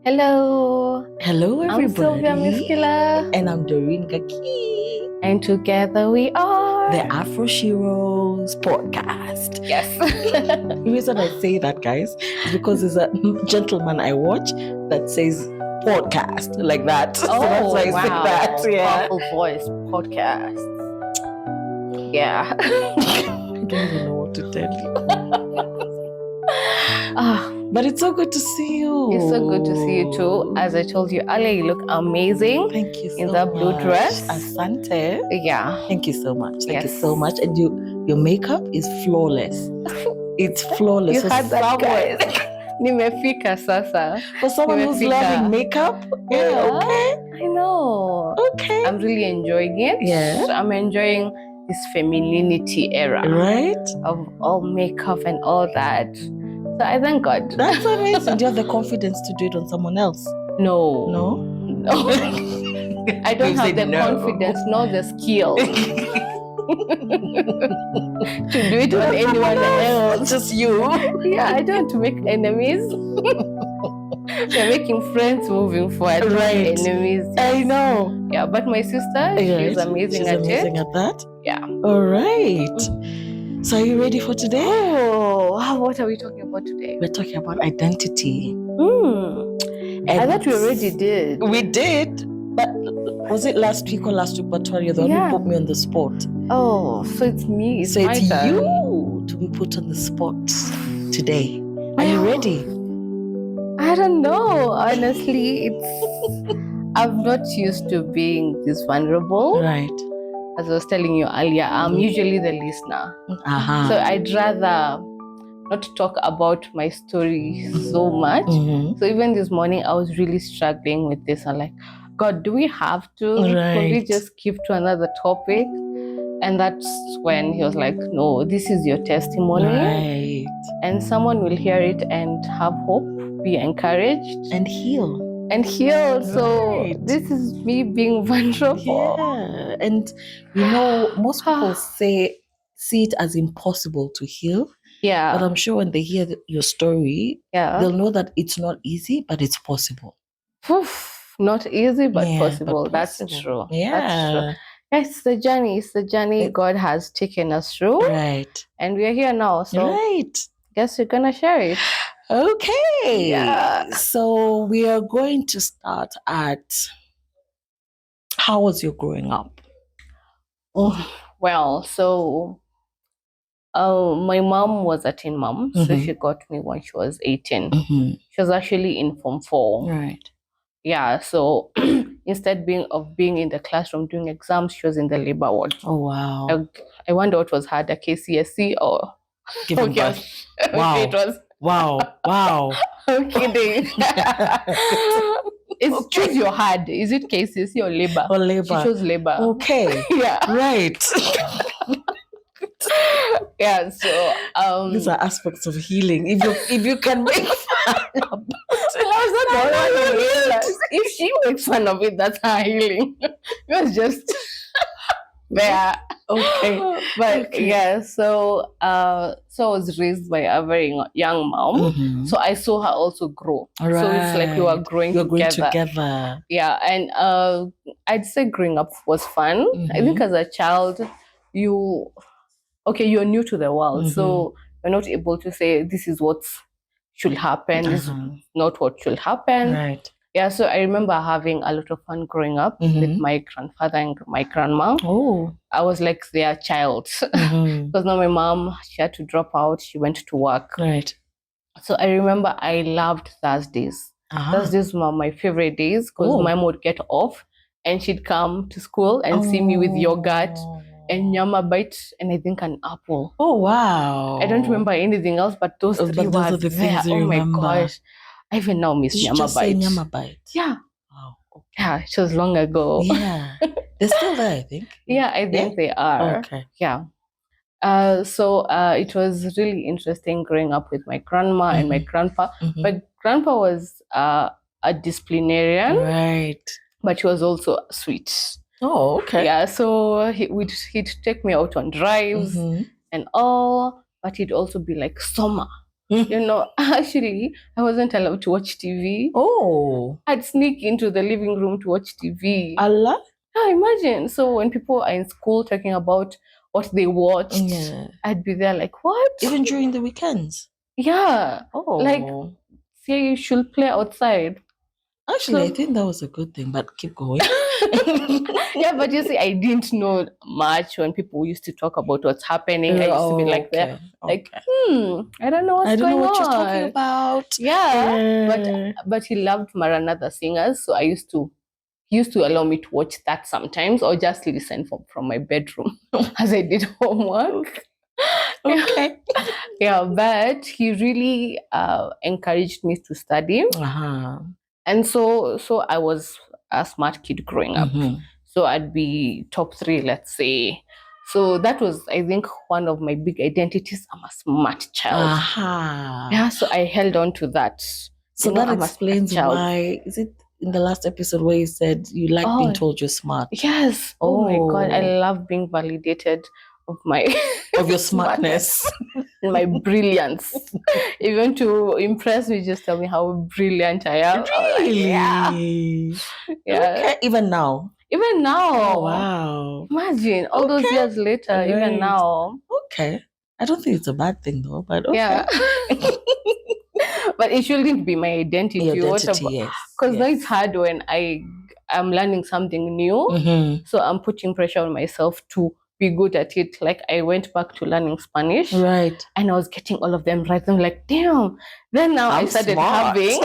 Hello, Hello, I'm Sylvia everybody. Miskila, And I'm Doreen Gaki, and together we are the Afro Sheroes podcast. Yes. The reason I say that, guys, is because there's a gentleman I watch that says podcast like that. So that's why I say that. Yeah. Powerful voice podcast. Yeah. I don't even know what to tell you. Ah, But it's so good to see you. it's so good to see you too. As I told you earlier, you look amazing. Thank you so in much. that blue dress. Asante. Yeah. Thank you so much. Thank you Yes. so much. And your makeup is flawless. It's flawless. You So had that, someone- guys. Nimefika sasa. For someone who's Nimefika. loving makeup, yeah, okay. I know. Okay. I'm really enjoying it. Yeah. I'm enjoying this femininity era Right? of all makeup and all that. So I thank God. That's amazing. Do you have the confidence to do it on someone else? No. No? No. I don't You have said the no. confidence nor the skill to do it on anyone else. Just you. Yeah, I don't want to make enemies. We're making friends moving forward. not Right. Enemies. I know. Yeah, but my sister, she's amazing at amazing it. at that. Yeah. All right. So are you ready for today? Oh, what are we talking about today? We're talking about identity. I thought we already did. We did, but was it last week or last week? But you're the one Yeah. who put me on the spot. Oh, so it's me. So my it's turn. you to be put on the spot today. Are you ready? I don't know. Honestly, I'm not used to being this vulnerable. Right. As I was telling you earlier, I'm usually the listener. Uh-huh. So I'd rather not talk about my story so much. Mhm. So even this morning, I was really struggling with this. I'm like, God, do we have to? Could we Right. just skip to another topic? And that's when he was like, no, this is your testimony. Right. And someone will hear it and have hope, be encouraged, And heal. and heal. So Right. this is me being vulnerable. Yeah. And most people see it as impossible to heal. Yeah. But I'm sure when they hear your story, Yeah. they'll know that it's not easy, but it's possible. Oof, not easy, but Yeah, possible. but That's possible. true. Yeah. That's true. It's the journey. It's the journey God has taken us through. Right. And we are here now. So Right. guess we're going to share it. Okay. Yeah. So we are going to start at how was your growing up? Well, so my mom was a teen mom. So Mhm. she got me when she was 18. Mm-hmm. She was actually in Form 4. Right. Yeah, so instead of being in the classroom doing exams, she was in the labor ward. Oh, wow. I wonder what was harder, KCSE or Giving Okay. birth. Wow. Okay, it was. Wow. Wow. I'm kidding. It's Okay. choose your hard. Is it KCSE or labor? Or She labor. chose labor. Okay. Yeah, Right. yeah. So These are aspects of healing. If you can make fun about I was not the one who realized. If she makes fun of it, that's her healing. It was just there. Okay. But Okay. yeah, so I was raised by a very young mom. Mhm. So I saw her also grow. So it's like we were Right. growing You're going together. together. Yeah, and I'd say growing up was fun. I Mhm. think as a child, you're new to the world, so you're not able to say this is what should happen, this is Uh-huh. not what should happen. Right. Yeah, so I remember having a lot of fun growing up with my grandfather and my grandma. Oh. I was like their child. Mhm. Because now my mom, she had to drop out, she went to work. Right. So I remember I loved Thursdays. Uh-huh. Thursdays were my favorite days because Oh. mom would get off and she'd come to school and see me with yogurt and nyama bite and I think an apple. Oh, wow. I don't remember anything else, but those But three those were are the there. things you Oh remember. my gosh. I even now miss Did you nyama just say bite. nyama bite? Yeah. Wow. Okay. Yeah, it was long ago. Yeah. They're still there, I think. Yeah, I think they are. Okay. Yeah. So it was really interesting growing up with my grandma and my grandpa. Mhm. But grandpa was a disciplinarian, Right. but he was also sweet. Oh, okay. Yeah, so he'd take me out on drives Mhm. and all, but he'd also be like, Soma, Actually, I wasn't allowed to watch TV. Oh. I'd sneak into the living room to watch TV. Allah? Yeah, imagine. So when people are in school talking about what they watched, I'd be there like, what? Even during the weekends? Yeah. Oh. Like, say you should play outside. Actually, I think that was a good thing, but keep going. Yeah, but you see, I didn't know much when people used to talk about what's happening. I used to be like that, like, I don't know what's going on. I don't know what you're talking about. Yeah, but he loved Maranatha Singers, so he used to allow me to watch that sometimes, or just listen from my bedroom as I did homework. Okay. Yeah, but he really encouraged me to study. And so I was a smart kid growing up. So I'd be top 3, let's say. So that was, I think, one of my big identities. I'm a smart child. Yeah, so I held on to that. So that explains why, is it in the last episode where you said you like being told you're smart? Yes. Oh my God. I love being validated of your smartness. My brilliance. Even to impress me, just tell me how brilliant I am. Really? Yeah. Okay. Even now. Oh, wow. Imagine all those years later, even now. Okay. I don't think it's a bad thing though, but okay. Yeah. But it shouldn't be my identity. Yes. Because now it's hard when I'm learning something new. So I'm putting pressure on myself to be good at it. Like I went back to learning Spanish. Right. And I was getting all of them right. I'm like, damn. Then now I started having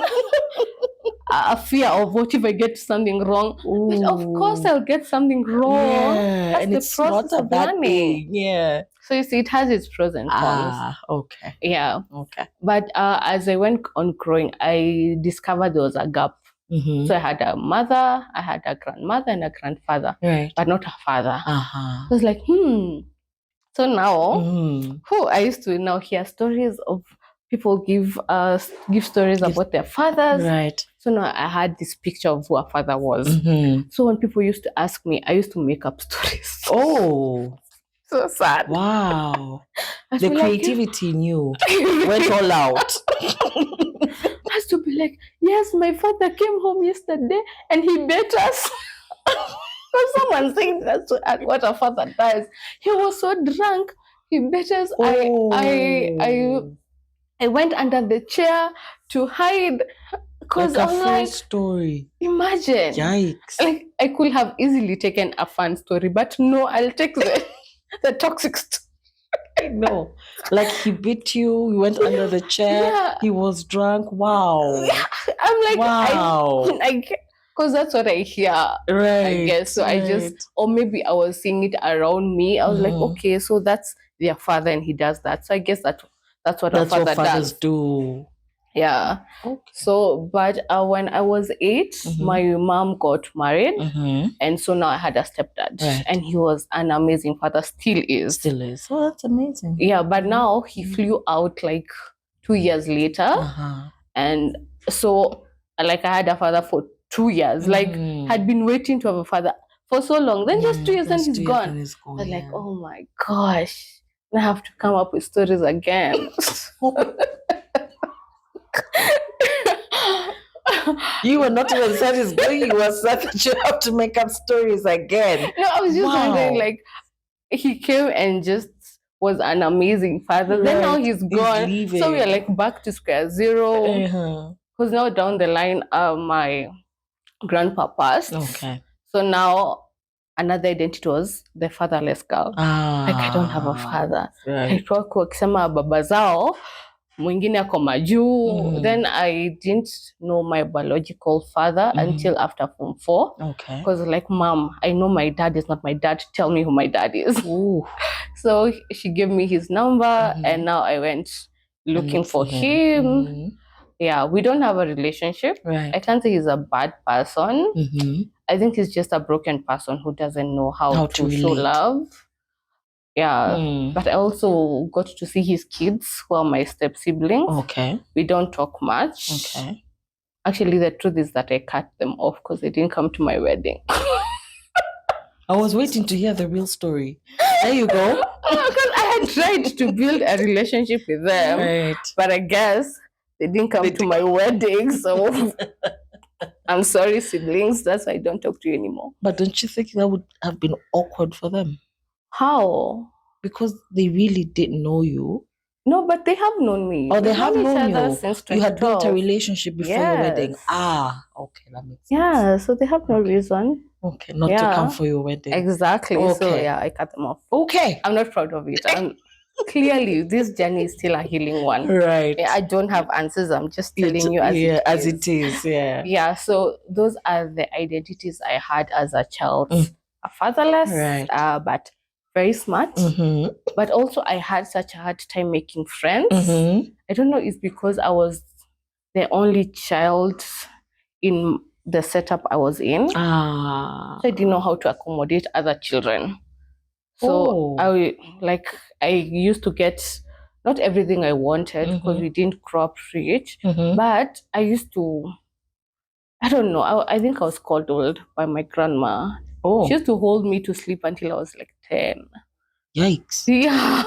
a fear of what if I get something wrong. But of course I'll get something wrong. Yeah. That's and the it's process not a bad learning. Thing. Yeah. So you see, it has its pros and cons. Okay. Yeah. Okay. But as I went on growing, I discovered there was a gap. So I had a mother, I had a grandmother and a grandfather, but not a father. I was like, So now, I used to now hear stories of people give stories about their fathers. Right. So now I had this picture of who a father was. So when people used to ask me, I used to make up stories. Oh. So sad. Wow. The creativity went all out. I used to be like, yes, my father came home yesterday and he bet us. So someone saying that's what a father does. He was so drunk, he bet us. I went under the chair to hide. Because like a full story. Imagine. Yikes. Like I could have easily taken a fun story, but no, I'll take the toxic story. I know. Like he beat you, you went under the chair, he was drunk. Wow. I'm like, wow. Because that's what I hear. Right. I guess. So I just, or maybe I was seeing it around me. I was like, okay, so that's their father and he does that. So I guess that's what a father fathers does. Do. Yeah. Okay. So, but when I was 8, my mom got married. And so now I had a stepdad. Right. And he was an amazing father, still is. Oh, that's amazing. Yeah, but now he flew out like 2 years later. And so, like I had a father for 2 years. Like, had been waiting to have a father for so long. Then just 2 years and he's gone. I was like, oh my gosh. I have to come up with stories again. You were not even satisfied. You were sad that you have to make up stories again. No, I was just wondering, like, he came and just was an amazing father. Then now he's gone. So we're like back to square zero. Because now down the line, my grandpa passed. Okay. So now another identity was the fatherless girl. Like I don't have a father. Like wako wakisema baba zao mwingine ako majuu. Then I didn't know my biological father until after Form 4. Okay. Because like, Mom, I know my dad is not my dad. Tell me who my dad is. Ooh. So she gave me his number and now I went looking for him. Yeah, we don't have a relationship. Right. I can't say he's a bad person. I think he's just a broken person who doesn't know how to show love. Yeah. But I also got to see his kids, who are my step siblings. Okay. We don't talk much. Okay. Actually, the truth is that I cut them off because they didn't come to my wedding. I was waiting to hear the real story. There you go. Because I I tried to build a relationship with them, Right. but I guess they didn't come to my wedding. So I'm sorry, siblings. That's why I don't talk to you anymore. But don't you think that would have been awkward for them? How? Because they really didn't know you. No, but they have known me. Oh, they have known you. Since you had built a relationship before your wedding. Okay, that makes sense. Yeah, so they have no reason. Okay, not to come for your wedding. Exactly. Okay. So yeah, I cut them off. Okay. I'm not proud of it. Clearly, this journey is still a healing one. Right. I don't have answers. I'm just telling you as it is. Yeah. Yeah. So those are the identities I had as a child. A fatherless, right. But very smart. But also I had such a hard time making friends. I don't know, it's because I was the only child in the setup I was in. So I didn't know how to accommodate other children. So I used to get not everything I wanted because we didn't grow up rich, but I used to, I don't know, I think I was coddled by my grandma. She used to hold me to sleep until I was like 10. Yikes. Yeah.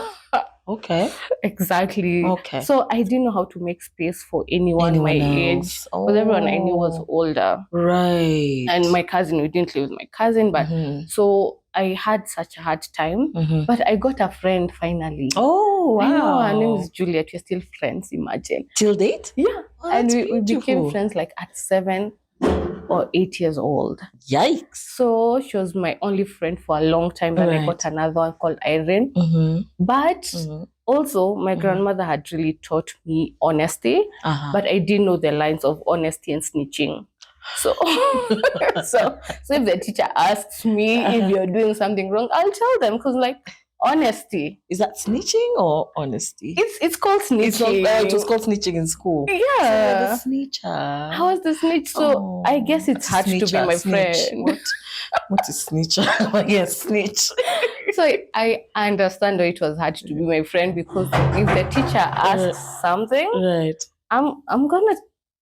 Okay. Exactly. Okay. So I didn't know how to make space for anyone my age. Because everyone I knew was older. Right. And my cousin, we didn't live with my cousin, but so I had such a hard time. But I got a friend finally. Oh, wow. I know, her name is Juliet. We're still friends, imagine. Till date? Yeah. Oh, and we became friends like at 7 or 8 years old. Yikes. So she was my only friend for a long time. Then I got another one called Irene. But also my grandmother had really taught me honesty, but I didn't know the lines of honesty and snitching. So, so if the teacher asks me if you're doing something wrong, I'll tell them because honesty. Is that snitching or honesty? It's called snitching. It was called snitching in school. Yeah. So you're the snitcher. I was the snitch. So I guess it's hard to be my friend. What is snitcher? Yes, snitch. So I understand why it was hard to be my friend, because if the teacher asks something, I'm gonna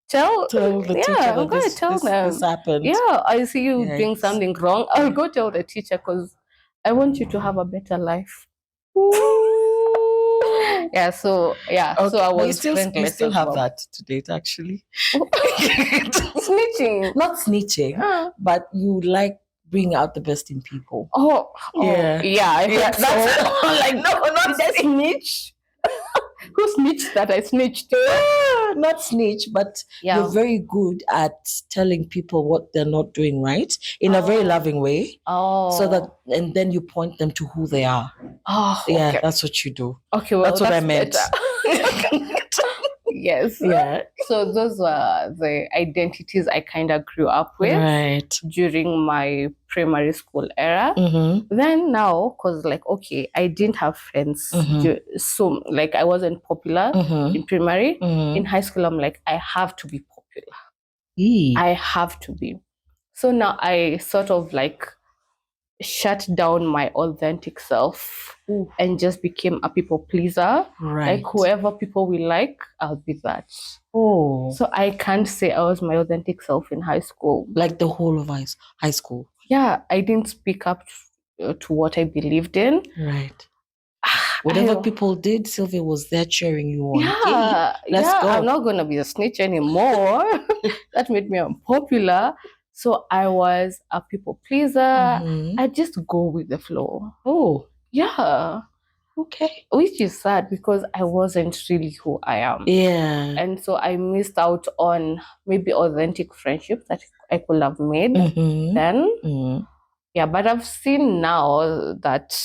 tell the teacher. I'm gonna tell them this happened. Yeah, I see you doing something wrong. I'll go tell the teacher because I want you to have a better life. Yeah, so okay. So I was you still have that to date, actually. Snitching. Not snitching, but you like bring out the best in people. Yeah. That's like no, not snitch. Who snitched that I snitched? Not snitch, but you're very good at telling people what they're not doing right in a very loving way. So that, and then you point them to who they are. Yeah, that's what you do. Okay, well, that's what I meant. Yes. Yeah. So those were the identities I kind of grew up with during my primary school era. Then now, because I didn't have friends. So I wasn't popular in primary. In high school, I'm like, I have to be popular. I have to be. So now I sort of shut down my authentic self and just became a people pleaser. Like whoever people will like, I'll be that. So I can't say I was my authentic self in high school. Like the whole of high school? Yeah, I didn't speak up to what I believed in. Right. Whatever people did, Sylvia was there cheering you on. Yeah, let's go. I'm not going to be a snitch anymore. That made me unpopular. So I was a people pleaser. I just go with the flow. Yeah. Okay. Which is sad because I wasn't really who I am. Yeah. And so I missed out on maybe authentic friendships that I could have made then. Yeah, but I've seen now that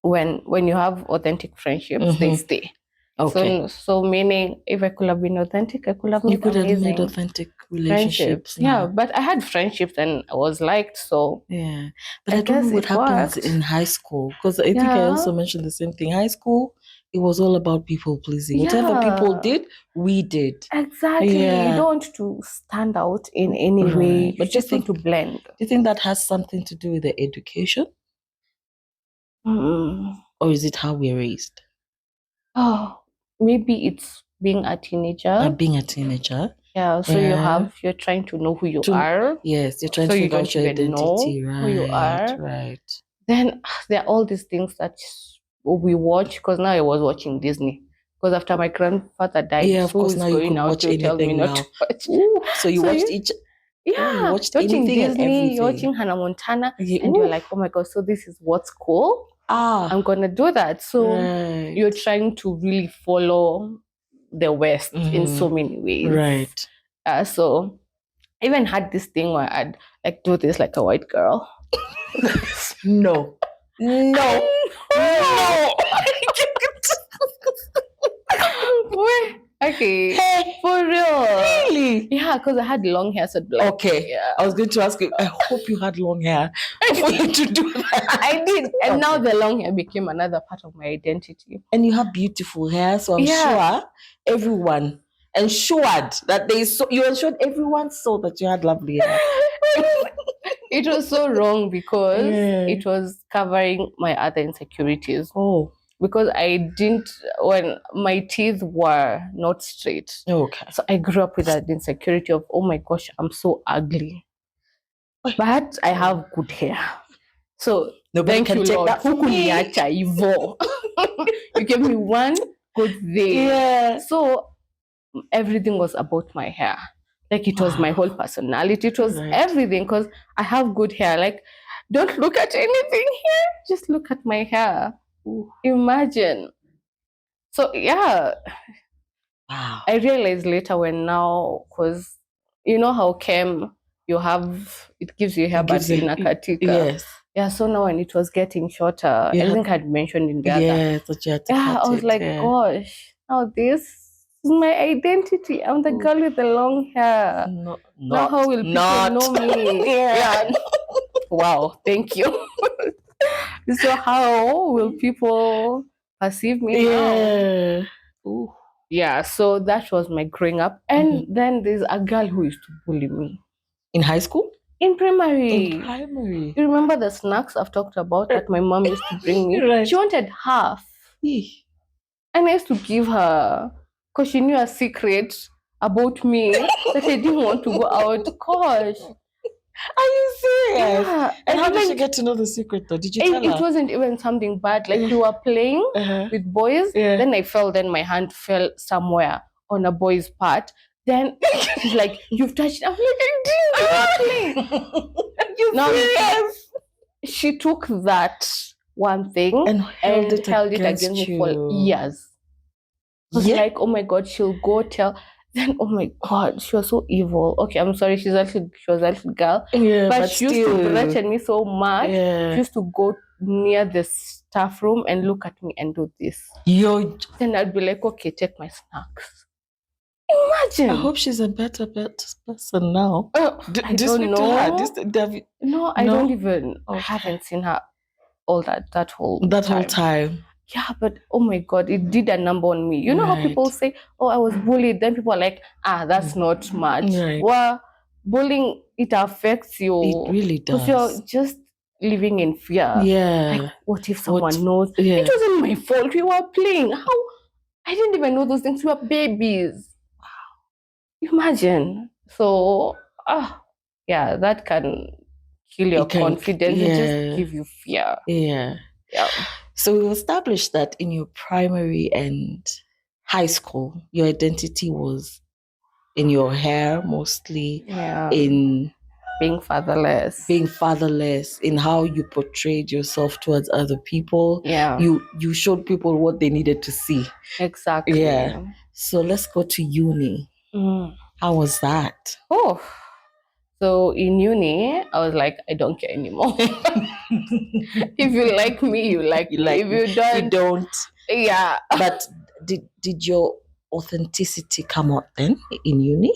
when you have authentic friendships, they stay. Okay. So meaning if I could have been authentic, I could have made authentic relationships. Yeah, but I had friendships and I was liked. So yeah, but I don't know what happens in high school, because I think I also mentioned the same thing. High school, it was all about people pleasing. Whatever people did, we did. Exactly. You don't want to stand out in any way, but just want to blend. Do you think that has something to do with the education? Or is it how we're raised? Maybe it's being a teenager. Being a teenager. Yeah, so you're trying to know who you are. Yes, you're trying to figure out your identity. Who you are. Right. Then there are all these things that we watch, because now I was watching Disney. Because after my grandfather died, of course, now you could watch tell me not to watch. Ooh, so you watched each. Yeah, you watched watching Disney, you're watching Hannah Montana, and you're like, oh my God, so this is what's cool. I'm gonna do that. So you're trying to really follow the West in so many ways. Right. So I even had this thing where I'd like do this like a white girl. No. Okay. Hey, for real. Really? Yeah, because I had long hair. So like, okay. Yeah. I was going to ask you, I hope you had long hair for you to do that. I did. And now the long hair became another part of my identity. And you have beautiful hair. So I'm sure everyone ensured that you ensured everyone saw that you had lovely hair. It was so wrong because it was covering my other insecurities. Oh. Because when my teeth were not straight. Okay. So I grew up with that insecurity of, oh my gosh, I'm so ugly. But I have good hair. So nobody can take Lord. That from me. You gave me one good day. Yeah. So everything was about my hair. Like it was my whole personality. It was everything because I have good hair. Like, don't look at anything here. Just look at my hair. Ooh. Imagine. So wow. I realized later because you know how it gives you hair but in a katika. Yes. Yeah, so now when it was getting shorter, I think I'd mentioned in the other. Yeah, I was like, gosh, now this is my identity. I'm the girl with the long hair. Now how will people know me? Yeah. Wow, thank you. So how will people perceive me now? Ooh. Yeah, so that was my growing up. And then there's a girl who used to bully me. In high school? In primary. You remember the snacks I've talked about that my mom used to bring me? Right. She wanted half. And I used to give her because she knew a secret about me that I didn't want to go out. Gosh. Are you serious? Yeah. And how did she get to know the secret though? Did you tell her? It wasn't even something bad. Like we were playing with boys. Yeah. Then I fell. Then my hand fell somewhere on a boy's part. Then she's like, "You've touched." I'm like, "I didn't." Now she took that one thing and held it against me for years. I was like, "Oh my God, she'll go tell." Then, oh my God, she was so evil. Okay, I'm sorry, she was a little girl. Yeah, but she used to threaten me so much. Yeah. She used to go near the staff room and look at me and do this. Then I'd be like, okay, take my snacks. Imagine. I hope she's a better person now. I don't know. No, I don't even. I haven't seen her all that whole time. Yeah, but oh my God, it did a number on me. You know how people say, oh, I was bullied. Then people are like, that's not much. Right. Well, bullying, it affects you. It really does. Because you're just living in fear. Yeah. Like, what if someone knows? Yeah. It wasn't my fault. We were playing. How? I didn't even know those things. We were babies. Wow. Imagine. So, yeah, that can kill your confidence and just give you fear. Yeah. Yeah. So we established that in your primary and high school, your identity was in your hair mostly, in being fatherless, in how you portrayed yourself towards other people. Yeah. You showed people what they needed to see. Exactly. Yeah. So let's go to uni. How was that? Oh. So in uni, I was like, I don't care anymore. If you like me, you like me. If you don't, you don't. Yeah. But did your authenticity come out then in uni?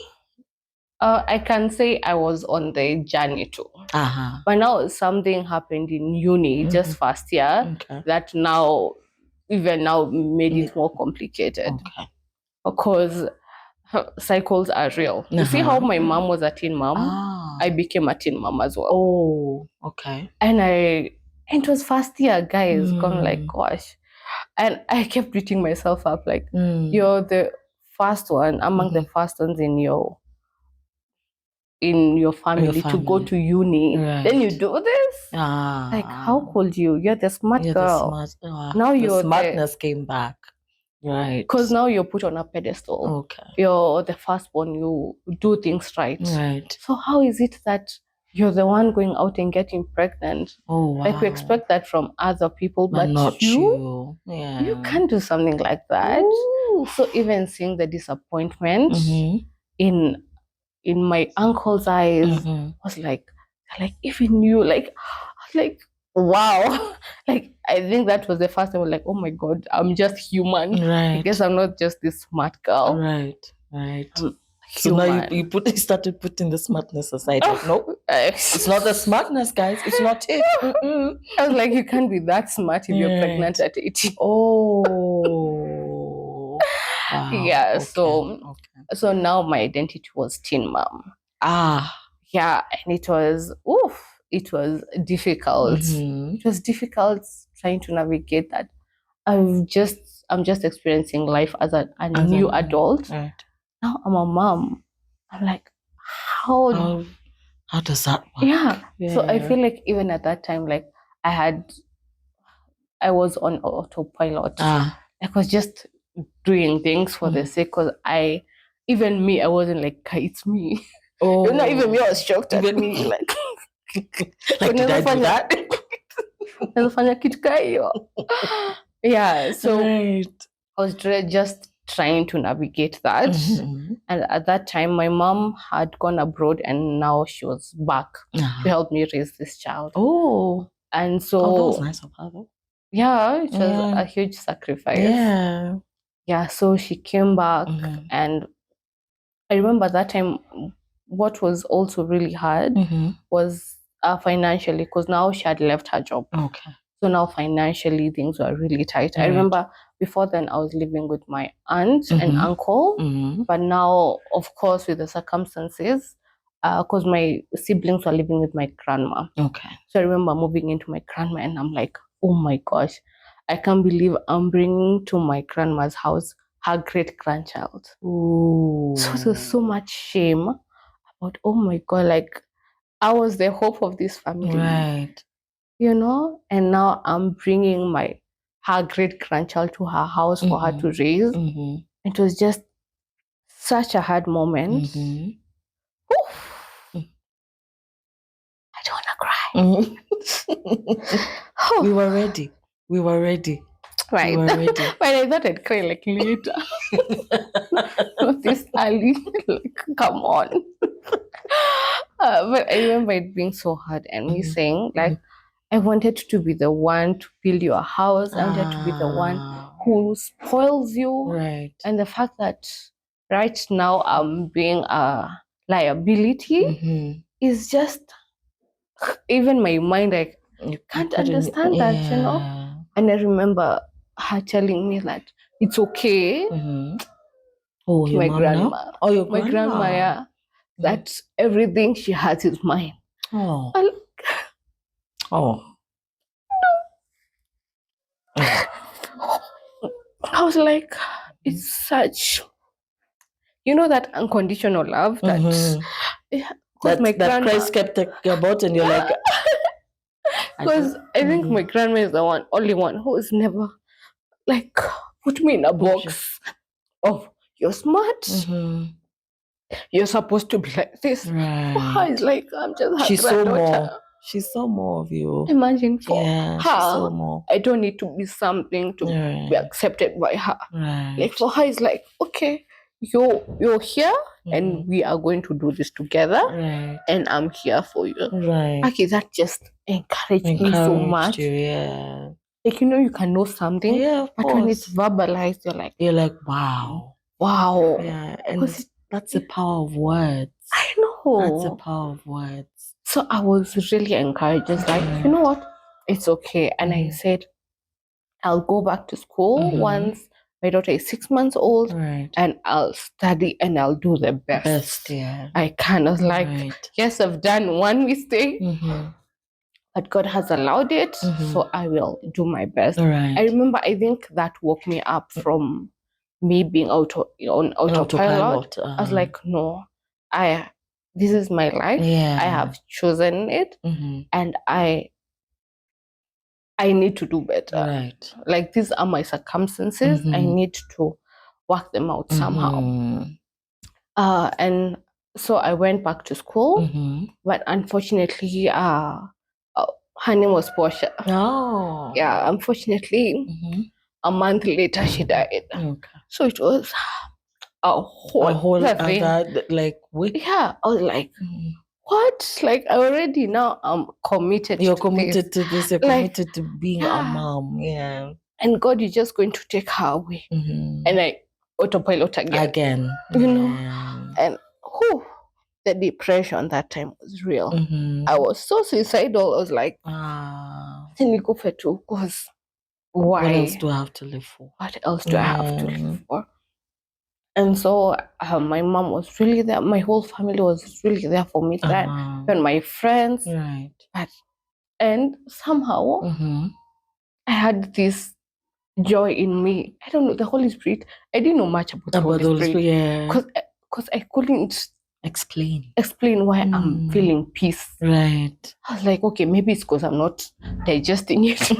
I can say I was on the journey too. But now something happened in uni just first year that even now made it more complicated. Because cycles are real. You see how my mom was a teen mom? I became a teen mom as well. Oh, okay. And it was first year, guys, gone like, gosh. And I kept beating myself up like, you're the first one among the first ones in your in your family to go to uni, then you do this. Like, how could you? You're the smart girl. Now the smartness came back. Right. Because now you're put on a pedestal. Okay. You're the firstborn, you do things right. Right. So how is it that you're the one going out and getting pregnant? Oh, wow. Like, we expect that from other people, but not you. Yeah. You can't do something like that. Ooh. So even seeing the disappointment in my uncle's eyes was like even you, like wow. Like, I think that was the first time I was like, oh my God, I'm just human. Right. I guess I'm not just this smart girl. Right. So now you started putting the smartness aside. Like, no, it's not the smartness, guys. It's not it. I was like, you can't be that smart if you're pregnant at 18. Oh. Wow. Yeah. Okay. So now my identity was teen mom. Yeah, and it was difficult. It was difficult trying to navigate that. I'm just experiencing life as a new adult. Right. Now I'm a mom. I'm like, how does that work? Yeah. So I feel like even at that time, like I was on autopilot. I was just doing things for the sake, because I wasn't like, it's me. Oh, not even me, I was shocked at me. Like, like, did I do that? Yeah, so I was just trying to navigate that. And at that time, my mom had gone abroad, and now she was back to help me raise this child. Oh. And so that was nice of her, though. Yeah, it was a huge sacrifice. Yeah, so she came back, and I remember that time what was also really hard was financially, because now she had left her job. Okay. So now financially things were really tight. I remember before then I was living with my aunt and uncle, but now, of course, with the circumstances, because my siblings were living with my grandma. Okay. So I remember moving into my grandma, and I'm like, oh my gosh, I can't believe I'm bringing to my grandma's house her great-grandchild. Ooh. So there's so much shame about, oh my God, like, I was the hope of this family. Right. You know, and now I'm bringing her great-grandchild to her house for her to raise. It was just such a hard moment. I don't want to cry. We were ready. Right. We were ready. But I thought I'd cry like later. Not this early. Like, come on. But I remember it being so hard, and me saying, like, I wanted to be the one to build your house. I wanted to be the one who spoils you. Right. And the fact that right now I'm being a liability is just, even my mind, I can't understand that, you know? And I remember her telling me that it's okay. Oh, your my mom grandma. Now? Oh, your grandma. My grandma, yeah. That everything she has is mine. Oh. I was like, it's such, that unconditional love that that Christ kept about, and you're like, because I think my grandma is the only one who has never, like, put me in a box of, you're smart, you're supposed to be like this. Right. It's like, I'm just her granddaughter. She's so more of you. Imagine for her, she's so more. I don't need to be something to be accepted by her. Right. Like, for her, it's like, okay, you're here, and we are going to do this together. Right. And I'm here for you. Right. Okay, that just encouraged me so much. You, yeah. Like, you can know something, but when it's verbalized, you're like, wow. Yeah, and that's the power of words. I know. That's the power of words. So I was really encouraged. Just like, you know what? It's okay. And I said, I'll go back to school once my daughter is 6 months old, and I'll study and I'll do the best. I kind of yes, I've done one mistake, but God has allowed it, so I will do my best. I remember, I think that woke me up from me being on autopilot. I was like, no, this is my life. I have chosen it, and I need to do better. Right. Like, these are my circumstances. I need to work them out somehow. And so I went back to school, but unfortunately, her name was Portia. Oh. Yeah, unfortunately, a month later she died. Okay. So it was a whole other, like, week. Yeah, I was like, what? Like, I already now I'm committed. You're committed to this. You're committed to being a mom. Yeah. And God is just going to take her away. And I autopilot again. You know? And the depression that time was real. I was so suicidal. I was like, because why? What else do I have to live for? What else do I have to live for? And so my mom was really there. My whole family was really there for me then. And my friends. Right. And somehow I had this joy in me. I don't know, the Holy Spirit. I didn't know much about the Holy Spirit. Yeah. Because I couldn't explain why I'm feeling peace. Right. I was like, okay, maybe it's because I'm not digesting it.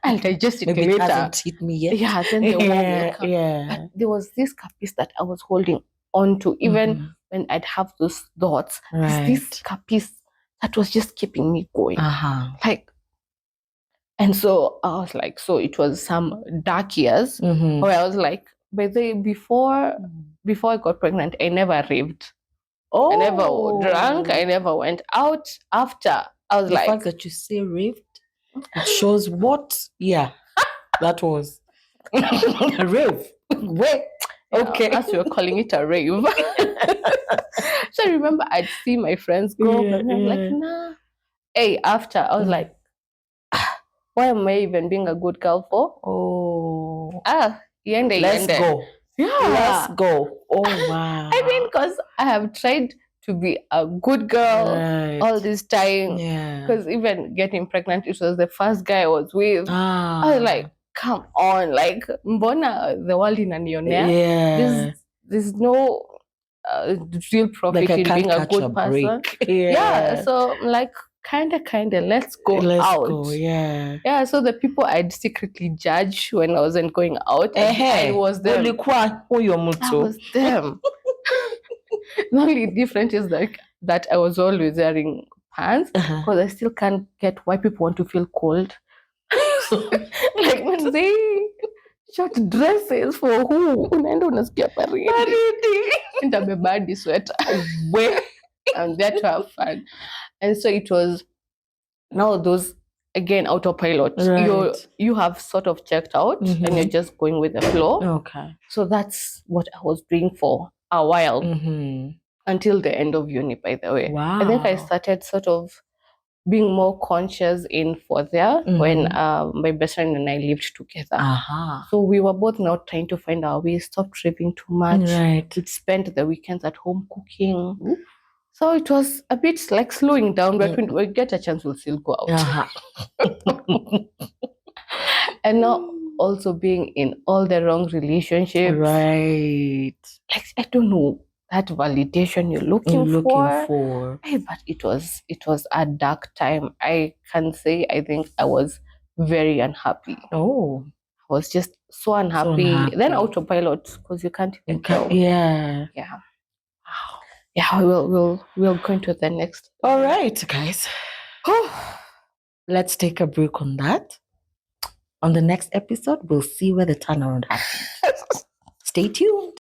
I'll digest it maybe later. It hasn't hit me yet. Yeah, then the war will come. Yeah. But there was this capice that I was holding on to, even when I'd have those thoughts. Right. This capice that was just keeping me going. And so I was like, so it was some dark years where I was like, but before I got pregnant, I never raved. I never drank. I never went out. After, I was the like, fact that you say raved, it shows what that was. A rave. Wait. Okay. As we were calling it a rave. So I remember I'd see my friends go, and I was like, nah. Hey, after, I was like, why am I even being a good girl for? Let's go. Yeah. Let's go. Oh, wow. I mean, because I have tried to be a good girl all this time. Yeah. Because even getting pregnant, it was the first guy I was with. I was like, come on, like, mbona the world inanionea? Yeah. There's no real profit in being a good person. Yeah. So like, kinda, let's go out. Go, yeah. Yeah, so the people I'd secretly judge when I wasn't going out, I was them. I was them. The only difference is that I was always wearing pants, because I still can't get why people want to feel cold. Like, when they short dresses, for who? Unaenda unasikia baridi. Nitabeba hadi sweater. I'm there to have fun. And so it was now those, again, autopilot. Right. You have sort of checked out and you're just going with the flow. Okay. So that's what I was doing for a while, until the end of uni, by the way. Wow. I think I started sort of being more conscious in fourth year when my best friend and I lived together. So we were both now trying to find our way, stopped raving too much. Right. We'd spend the weekends at home cooking. So it was a bit like slowing down, but when we get a chance, we'll still go out. And now also being in all the wrong relationships. Right. Like, I don't know, that validation you're looking for. Hey, but it was a dark time. I can say I think I was very unhappy. Oh. I was just so unhappy. Then autopilot, because you can't even tell. Yeah. Yeah. Yeah, we'll go into the next. All right, guys. Let's take a break on that. On the next episode, we'll see where the turnaround happens. Stay tuned.